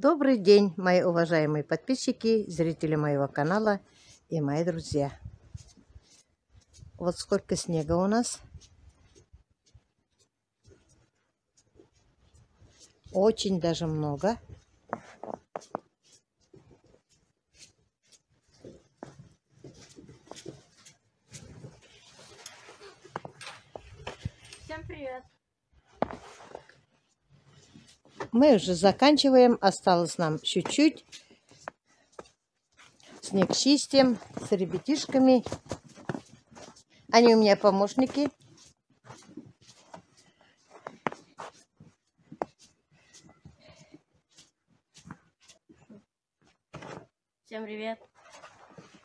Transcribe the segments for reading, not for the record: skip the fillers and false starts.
Добрый день, мои уважаемые подписчики, зрители моего канала и мои друзья. Вот сколько снега у нас. Очень даже много. Всем привет! Мы уже заканчиваем. Осталось нам чуть-чуть. Снег чистим с ребятишками. Они у меня помощники. Всем привет!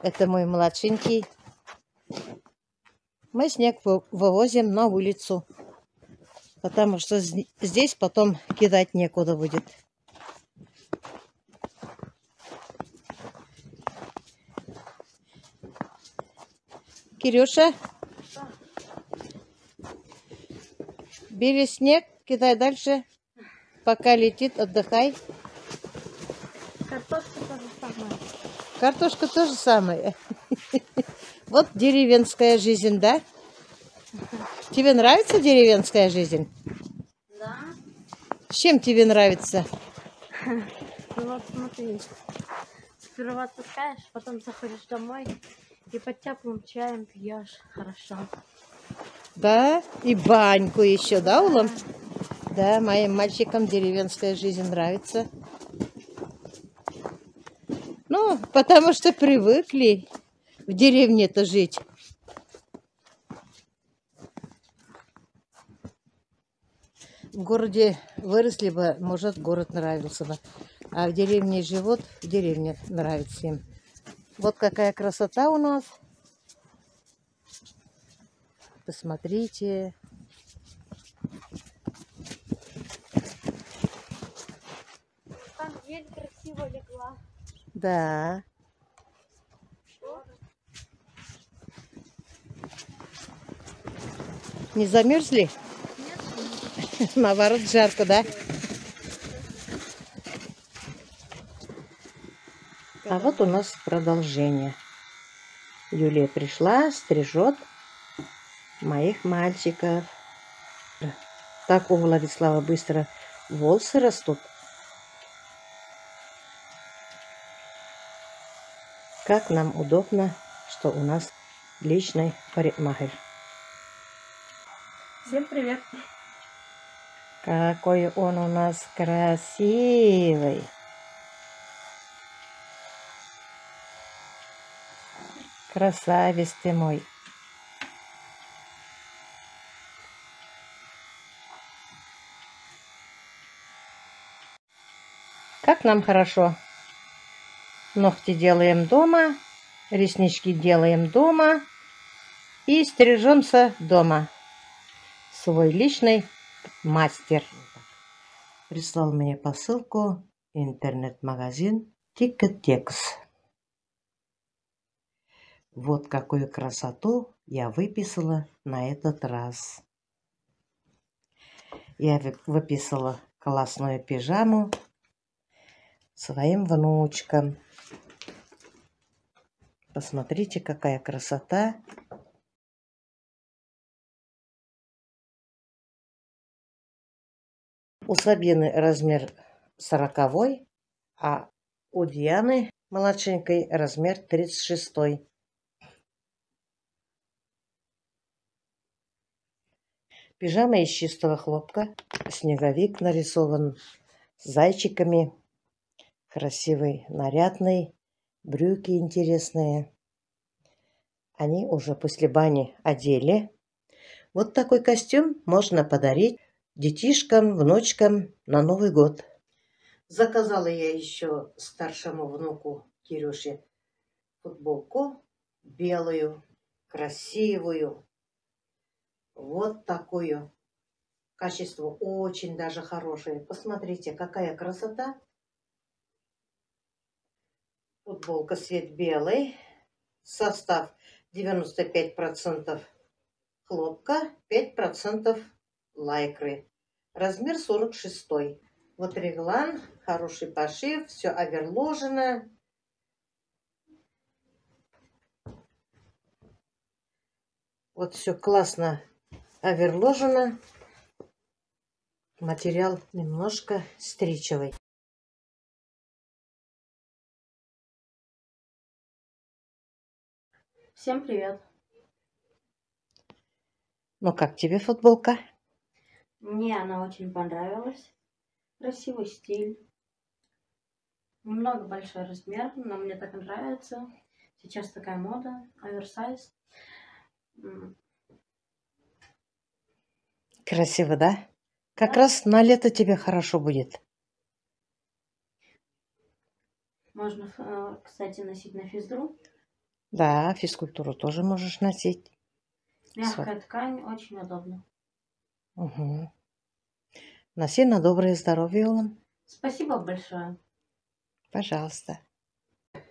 Это мой младшенький. Мы снег вывозим на улицу, потому что здесь потом кидать некуда будет. Кирюша, бери снег, кидай дальше. Пока летит, отдыхай. Картошка тоже самое. Картошка тоже самое. Вот деревенская жизнь, да? Тебе нравится деревенская жизнь? Да. С чем тебе нравится? Ну вот смотри. Сперва отпускаешь, потом заходишь домой и под теплым чаем пьешь. Хорошо. Да, и баньку еще, да, Улам? Да, моим мальчикам деревенская жизнь нравится. Ну, потому что привыкли в деревне-то жить. В городе выросли бы, может, город нравился бы. А в деревне живут, в деревне нравится им. Вот какая красота у нас. Посмотрите. Там ель красиво легла. Да. Не замерзли? Нет? Наоборот, жарко, да? А вот у нас продолжение. Юлия пришла, стрижет моих мальчиков. Так у Владислава быстро волосы растут. Как нам удобно, что у нас личный парикмахер. Всем привет! Какой он у нас красивый. Красавец ты мой. Как нам хорошо. Ногти делаем дома, реснички делаем дома и стрижемся дома. Свой личный мастер. Прислал мне посылку интернет-магазин Тикетекс. Вот какую красоту я выписала на этот раз. Я выписала классную пижаму своим внучкам. Посмотрите, какая красота. У Сабины размер 40, а у Дианы, младшенькой, размер 36. Пижама из чистого хлопка. Снеговик нарисован с зайчиками. Красивый, нарядный. Брюки интересные. Они уже после бани одели. Вот такой костюм можно подарить детишкам, внучкам на Новый год. Заказала я еще старшему внуку Кирюше футболку белую, красивую. Вот такую. Качество очень даже хорошее. Посмотрите, какая красота. Футболка цвет белый. Состав 95% хлопка, 5% лайкры. Размер 46. Вот реглан, хороший пошив, все оверложено. Вот все классно оверложено. Материал немножко стричевый. Всем привет. Ну как тебе футболка? Мне она очень понравилась. Красивый стиль. Немного большой размер, но мне так нравится. Сейчас такая мода, оверсайз. Красиво, да? Как Да. раз на лето тебе хорошо будет. Можно, кстати, носить на физру. Да, физкультуру тоже можешь носить. Мягкая ткань, очень удобно. Угу. Носи на доброе здоровье, Олан. Спасибо большое. Пожалуйста.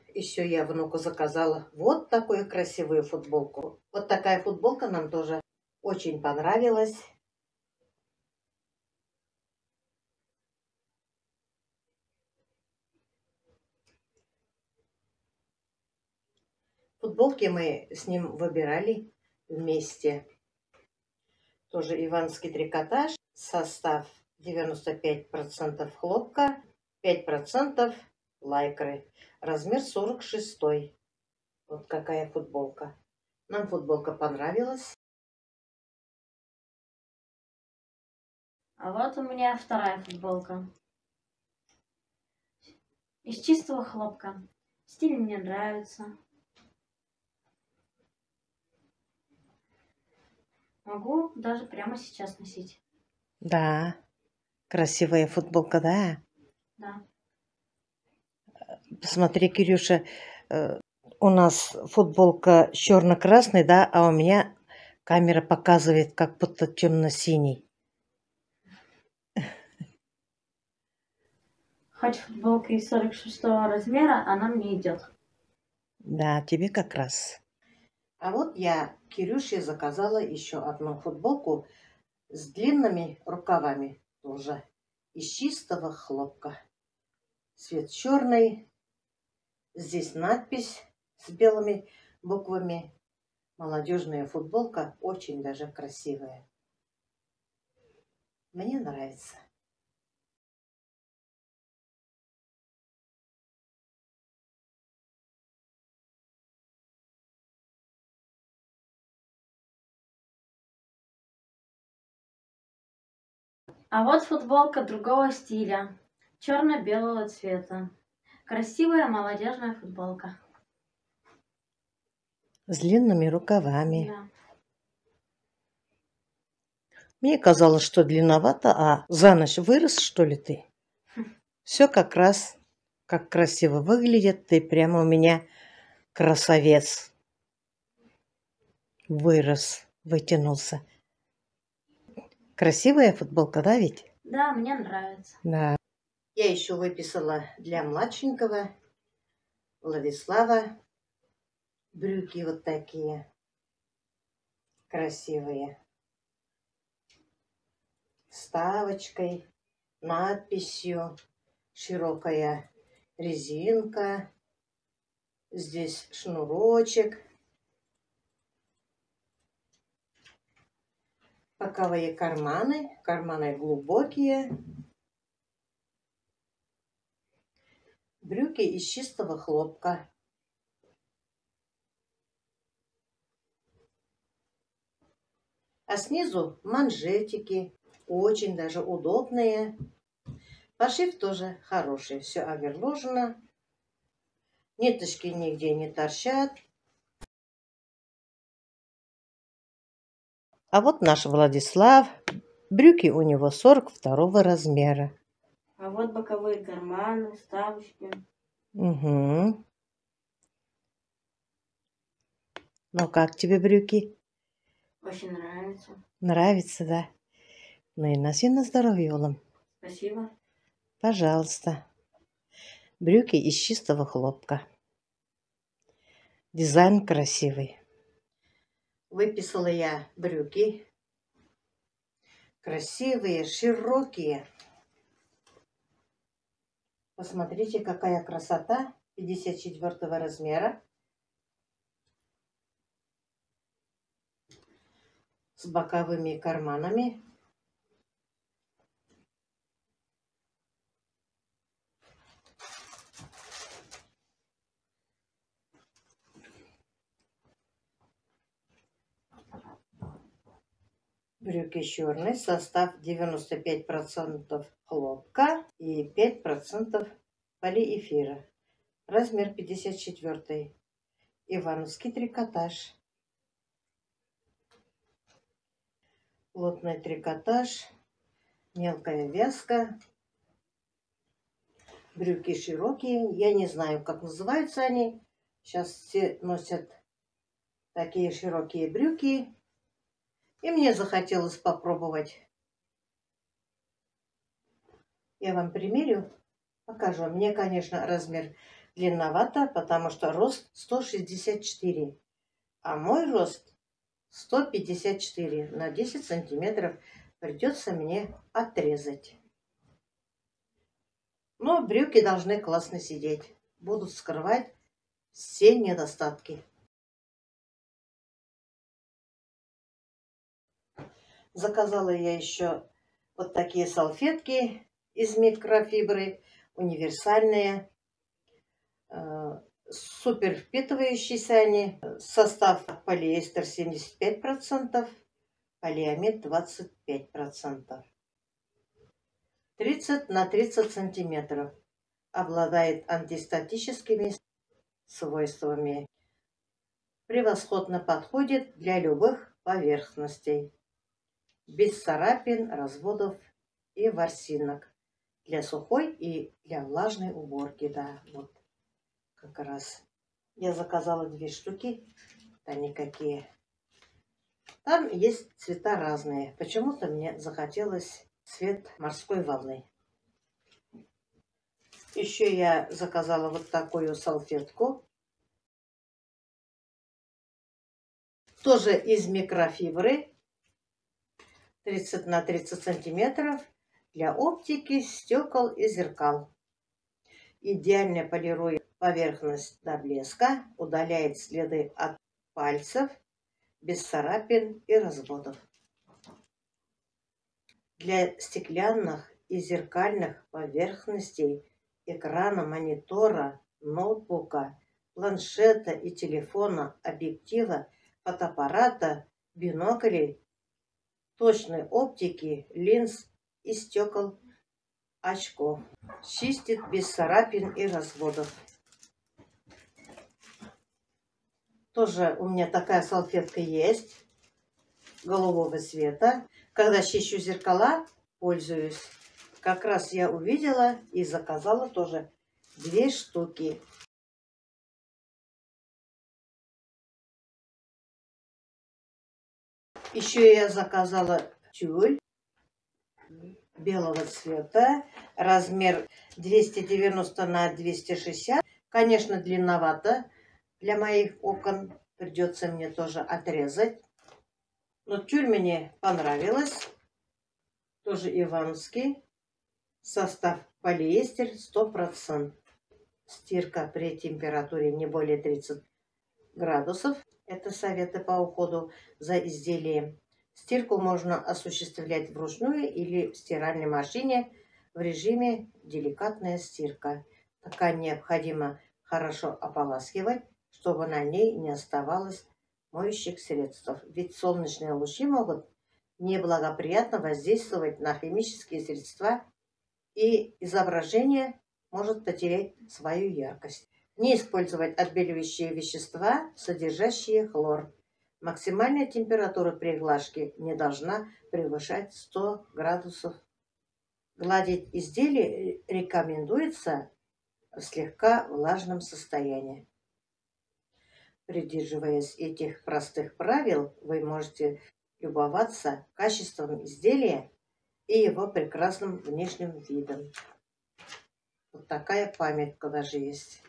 Еще я внуку заказала вот такую красивую футболку. Вот такая футболка нам тоже очень понравилась. Футболки мы с ним выбирали вместе. Тоже иванский трикотаж. Состав 95% хлопка, 5% лайкры. Размер 46. Вот какая футболка. Нам футболка понравилась. А вот у меня вторая футболка. Из чистого хлопка. Стиль мне нравится. Могу даже прямо сейчас носить. Да, красивая футболка, да? Да. Посмотри, Кирюша, у нас футболка черно-красный, да, а у меня камера показывает, как будто темно-синий. Хоть футболка из 46 размера, она мне идет. Да, тебе как раз. А вот я Кирюше заказала еще одну футболку с длинными рукавами, тоже из чистого хлопка. Цвет черный. Здесь надпись с белыми буквами. Молодежная футболка, очень даже красивая. Мне нравится. А вот футболка другого стиля. Черно-белого цвета. Красивая молодежная футболка. С длинными рукавами. Да. Мне казалось, что длинновато, а за ночь вырос, что ли, ты? Все как раз, как красиво выглядит. Ты прямо у меня красавец. Вырос, вытянулся. Красивая футболка, да ведь? Да, мне нравится. Да. Я еще выписала для младшенького Владислава брюки вот такие красивые. С вставочкой, надписью, широкая резинка. Здесь шнурочек. Боковые карманы. Карманы глубокие. Брюки из чистого хлопка. А снизу манжетики. Очень даже удобные. Пошив тоже хороший. Все оверложено. Ниточки нигде не торчат. А вот наш Владислав. Брюки у него 42 размера. А вот боковые карманы, вставочки. Угу. Ну как тебе брюки? Очень нравится. Нравится, да? Ну и носи на здоровье, Олам. Спасибо. Пожалуйста. Брюки из чистого хлопка. Дизайн красивый. Выписала я брюки. Красивые, широкие. Посмотрите, какая красота 54 размера. С боковыми карманами. Брюки черные, состав 95% хлопка и 5% полиэфира. Размер 54. Ивановский трикотаж. Плотный трикотаж, мелкая вязка. Брюки широкие. Я не знаю, как называются они. Сейчас все носят такие широкие брюки. И мне захотелось попробовать. Я вам примерю, покажу. Мне, конечно, размер длинновато, потому что рост 164. А мой рост 154. На 10 сантиметров придется мне отрезать. Но брюки должны классно сидеть. Будут скрывать все недостатки. Заказала я еще вот такие салфетки из микрофибры, универсальные, супер впитывающиеся они. Состав полиэстер 75%, полиамид 25%. 30 на 30 сантиметров. Обладает антистатическими свойствами. Превосходно подходит для любых поверхностей. Без царапин, разводов и ворсинок. Для сухой и для влажной уборки. Да, вот как раз. Я заказала 2 штуки. Они какие. Там есть цвета разные. Почему-то мне захотелось цвет морской волны. Еще я заказала вот такую салфетку. Тоже из микрофибры. 30 на 30 сантиметров. Для оптики, стекол и зеркал. Идеально полирует поверхность до блеска. Удаляет следы от пальцев. Без царапин и разводов. Для стеклянных и зеркальных поверхностей экрана монитора, ноутбука, планшета и телефона, объектива, фотоаппарата, биноклей, точной оптики, линз и стекол очков. Чистит без царапин и разводов. Тоже у меня такая салфетка есть, голубого цвета. Когда чищу зеркала, пользуюсь. Как раз я увидела и заказала тоже 2 штуки. Еще я заказала тюль белого цвета. Размер 290 на 260. Конечно, длинновато для моих окон. Придется мне тоже отрезать. Но тюль мне понравилась. Тоже ивановский. Состав полиэстер 100%. Стирка при температуре не более 30 градусов. Это советы по уходу за изделием. Стирку можно осуществлять вручную или в стиральной машине в режиме деликатная стирка. Ткань необходимо хорошо ополаскивать, чтобы на ней не оставалось моющих средств. Ведь солнечные лучи могут неблагоприятно воздействовать на химические средства, и изображение может потерять свою яркость. Не использовать отбеливающие вещества, содержащие хлор. Максимальная температура при глажке не должна превышать 100 градусов. Гладить изделие рекомендуется в слегка влажном состоянии. Придерживаясь этих простых правил, вы можете любоваться качеством изделия и его прекрасным внешним видом. Вот такая памятка даже есть.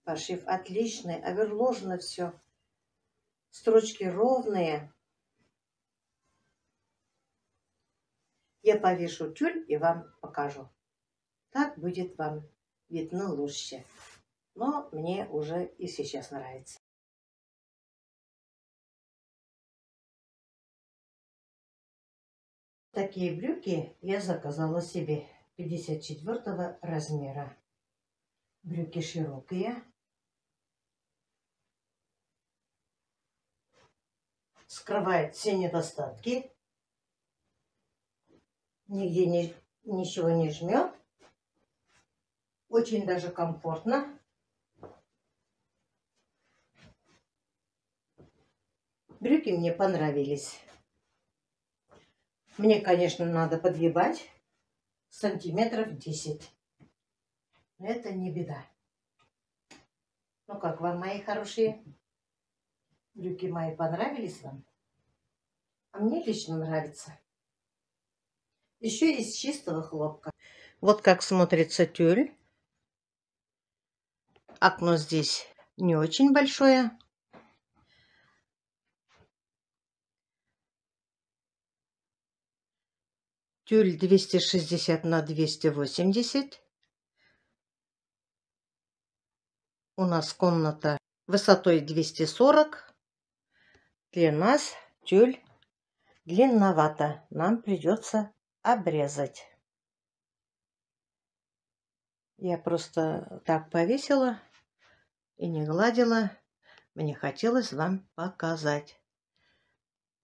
Пошив отличный, оверложено все. Строчки ровные. Я повешу тюль и вам покажу. Так будет вам видно лучше. Но мне уже и сейчас нравится. Такие брюки я заказала себе 54 размера. Брюки широкие. Скрывает все недостатки. Нигде ничего не жмет. Очень даже комфортно. Брюки мне понравились. Мне, конечно, надо подгибать сантиметров 10. Но это не беда. Ну как вам, мои хорошие? Брюки мои понравились вам? А мне лично нравится. Еще из чистого хлопка. Вот как смотрится тюль. Окно здесь не очень большое. Тюль 260 на 280. У нас комната высотой 240. Для нас тюль длинновато. Нам придется обрезать. Я просто так повесила и не гладила. Мне хотелось вам показать.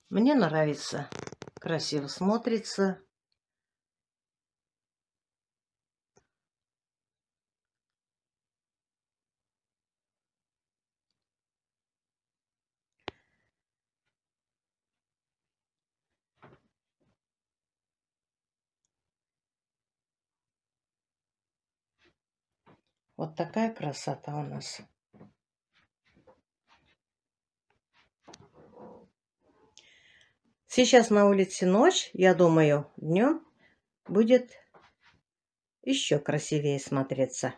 Мне нравится. Красиво смотрится. Вот такая красота у нас. Сейчас на улице ночь. Я думаю, днем будет еще красивее смотреться.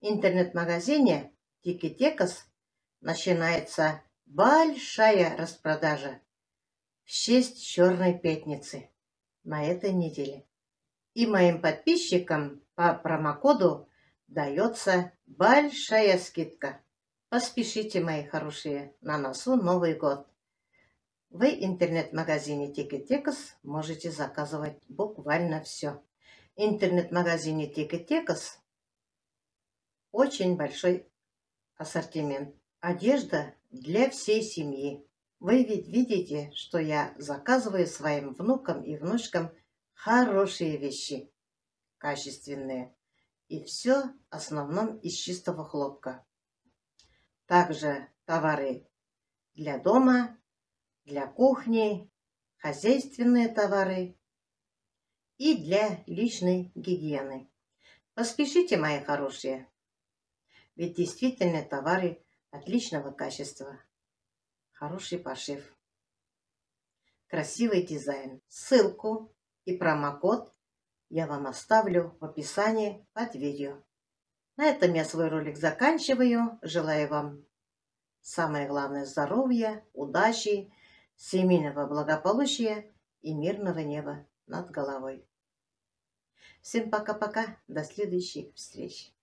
В интернет-магазине Тикетекас начинается большая распродажа в честь Черной пятницы на этой неделе. И моим подписчикам по промокоду дается большая скидка. Поспешите, мои хорошие, на носу Новый год. В интернет-магазине Тикетекас можете заказывать буквально все. В интернет-магазине Тикетекас очень большой ассортимент. Одежда для всей семьи. Вы ведь видите, что я заказываю своим внукам и внучкам хорошие вещи, качественные. И все в основном из чистого хлопка. Также товары для дома, для кухни, хозяйственные товары и для личной гигиены. Поспешите, мои хорошие, ведь действительно товары отличного качества, хороший пошив, красивый дизайн. Ссылку и промокод я вам оставлю в описании под видео. На этом я свой ролик заканчиваю. Желаю вам самое главное здоровья, удачи, семейного благополучия и мирного неба над головой. Всем пока-пока. До следующих встреч.